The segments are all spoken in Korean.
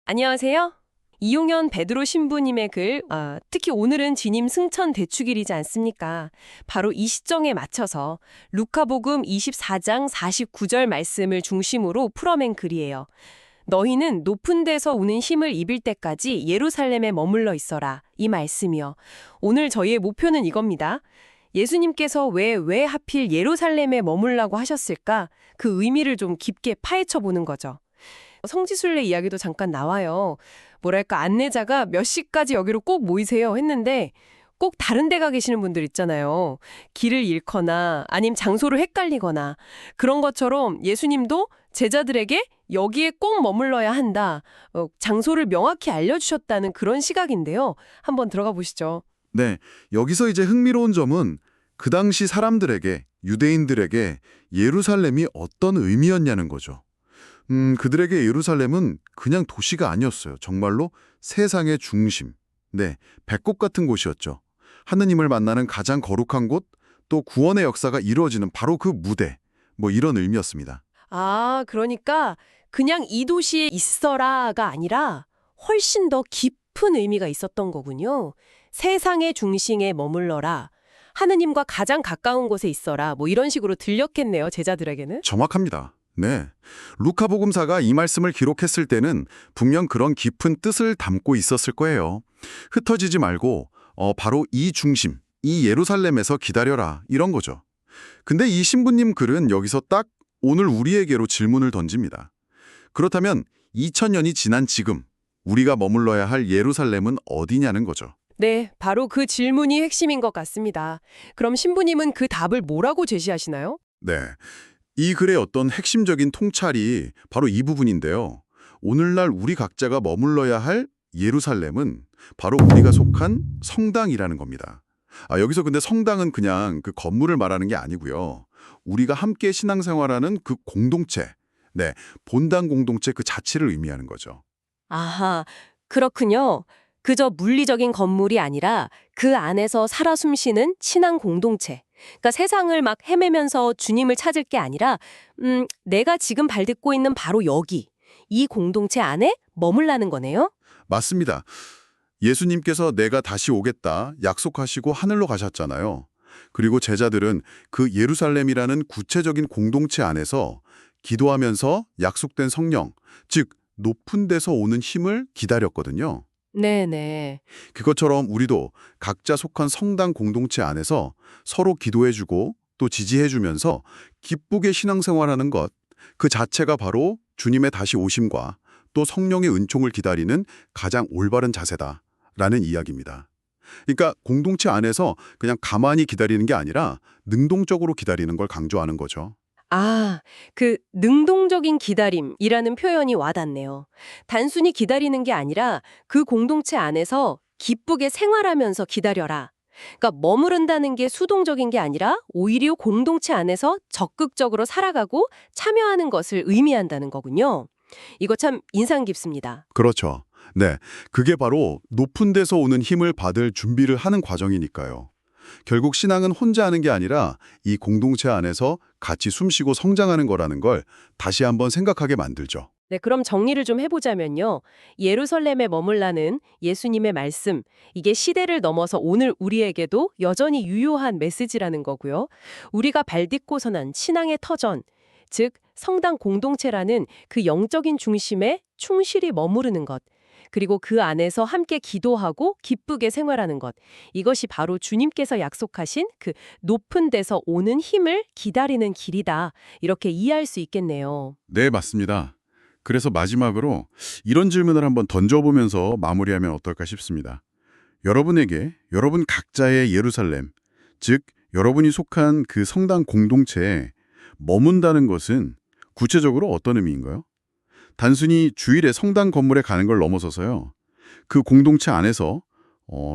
안녕하세요. 이용현 베드로 신부님의 글, 특히 오늘은 주님 승천 대축일이지 않습니까? 바로 이 시점에 맞춰서 루카복음 24장 49절 말씀을 중심으로 풀어낸 글이에요. 너희는 높은 데서 오는 힘을 입을 때까지 예루살렘에 머물러 있어라. 이 말씀이요. 오늘 저희의 목표는 이겁니다. 예수님께서 왜 하필 예루살렘에 머물라고 하셨을까? 그 의미를 좀 깊게 파헤쳐 보는 거죠. 성지순례 이야기도 잠깐 나와요. 뭐랄까 안내자가 몇 시까지 여기로 꼭 모이세요 했는데 꼭 다른 데 가 계시는 분들 있잖아요. 길을 잃거나 아님 장소를 헷갈리거나 그런 것처럼 예수님도 제자들에게 여기에 꼭 머물러야 한다. 장소를 명확히 알려주셨다는 그런 시각인데요. 한번 들어가 보시죠. 네, 여기서 이제 흥미로운 점은 그 당시 사람들에게, 유대인들에게 예루살렘이 어떤 의미였냐는 거죠. 그들에게 예루살렘은 그냥 도시가 아니었어요. 정말로 세상의 중심. 네, 배꼽 같은 곳이었죠. 하느님을 만나는 가장 거룩한 곳, 또 구원의 역사가 이루어지는 바로 그 무대. 이런 의미였습니다. 그러니까 그냥 이 도시에 있어라가 아니라 훨씬 더 깊은 의미가 있었던 거군요. 세상의 중심에 머물러라. 하느님과 가장 가까운 곳에 있어라. 이런 식으로 들렸겠네요, 제자들에게는. 정확합니다. 네, 루카복음사가 이 말씀을 기록했을 때는 분명 그런 깊은 뜻을 담고 있었을 거예요. 흩어지지 말고 바로 이 중심, 이 예루살렘에서 기다려라 이런 거죠. 근데 이 신부님 글은 여기서 딱 오늘 우리에게로 질문을 던집니다. 그렇다면 2000년이 지난 지금 우리가 머물러야 할 예루살렘은 어디냐는 거죠. 네, 바로 그 질문이 핵심인 것 같습니다. 그럼 신부님은 그 답을 뭐라고 제시하시나요? 네, 이 글의 어떤 핵심적인 통찰이 바로 이 부분인데요. 오늘날 우리 각자가 머물러야 할 예루살렘은 바로 우리가 속한 성당이라는 겁니다. 여기서 근데 성당은 그냥 그 건물을 말하는 게 아니고요. 우리가 함께 신앙생활하는 그 공동체, 네, 본당 공동체 그 자체를 의미하는 거죠. 아하, 그렇군요. 그저 물리적인 건물이 아니라 그 안에서 살아 숨쉬는 신앙 공동체. 그러니까 세상을 막 헤매면서 주님을 찾을 게 아니라 내가 지금 발딛고 있는 바로 여기, 이 공동체 안에 머물라는 거네요? 맞습니다. 예수님께서 내가 다시 오겠다 약속하시고 하늘로 가셨잖아요. 그리고 제자들은 그 예루살렘이라는 구체적인 공동체 안에서 기도하면서 약속된 성령, 즉 높은 데서 오는 힘을 기다렸거든요. 네네. 그것처럼 우리도 각자 속한 성당 공동체 안에서 서로 기도해주고 또 지지해주면서 기쁘게 신앙생활하는 것, 그 자체가 바로 주님의 다시 오심과 또 성령의 은총을 기다리는 가장 올바른 자세다라는 이야기입니다. 그러니까 공동체 안에서 그냥 가만히 기다리는 게 아니라 능동적으로 기다리는 걸 강조하는 거죠. 그 능동적인 기다림이라는 표현이 와닿네요. 단순히 기다리는 게 아니라 그 공동체 안에서 기쁘게 생활하면서 기다려라. 그러니까 머무른다는 게 수동적인 게 아니라 오히려 공동체 안에서 적극적으로 살아가고 참여하는 것을 의미한다는 거군요. 이거 참 인상 깊습니다. 그렇죠. 네, 그게 바로 높은 데서 오는 힘을 받을 준비를 하는 과정이니까요. 결국 신앙은 혼자 하는 게 아니라 이 공동체 안에서 같이 숨쉬고 성장하는 거라는 걸 다시 한번 생각하게 만들죠. 네, 그럼 정리를 좀 해보자면요. 예루살렘에 머물라는 예수님의 말씀, 이게 시대를 넘어서 오늘 우리에게도 여전히 유효한 메시지라는 거고요. 우리가 발딛고 서는 신앙의 터전, 즉 성당 공동체라는 그 영적인 중심에 충실히 머무르는 것, 그리고 그 안에서 함께 기도하고 기쁘게 생활하는 것, 이것이 바로 주님께서 약속하신 그 높은 데서 오는 힘을 기다리는 길이다. 이렇게 이해할 수 있겠네요. 네, 맞습니다. 그래서 마지막으로 이런 질문을 한번 던져보면서 마무리하면 어떨까 싶습니다. 여러분에게 여러분 각자의 예루살렘, 즉 여러분이 속한 그 성당 공동체에 머문다는 것은 구체적으로 어떤 의미인가요? 단순히 주일에 성당 건물에 가는 걸 넘어서서요. 그 공동체 안에서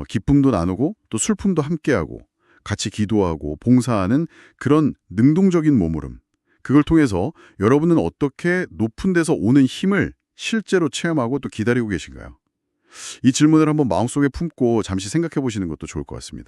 기쁨도 나누고 또 슬픔도 함께하고 같이 기도하고 봉사하는 그런 능동적인 머무름. 그걸 통해서 여러분은 어떻게 높은 데서 오는 힘을 실제로 체험하고 또 기다리고 계신가요? 이 질문을 한번 마음속에 품고 잠시 생각해 보시는 것도 좋을 것 같습니다.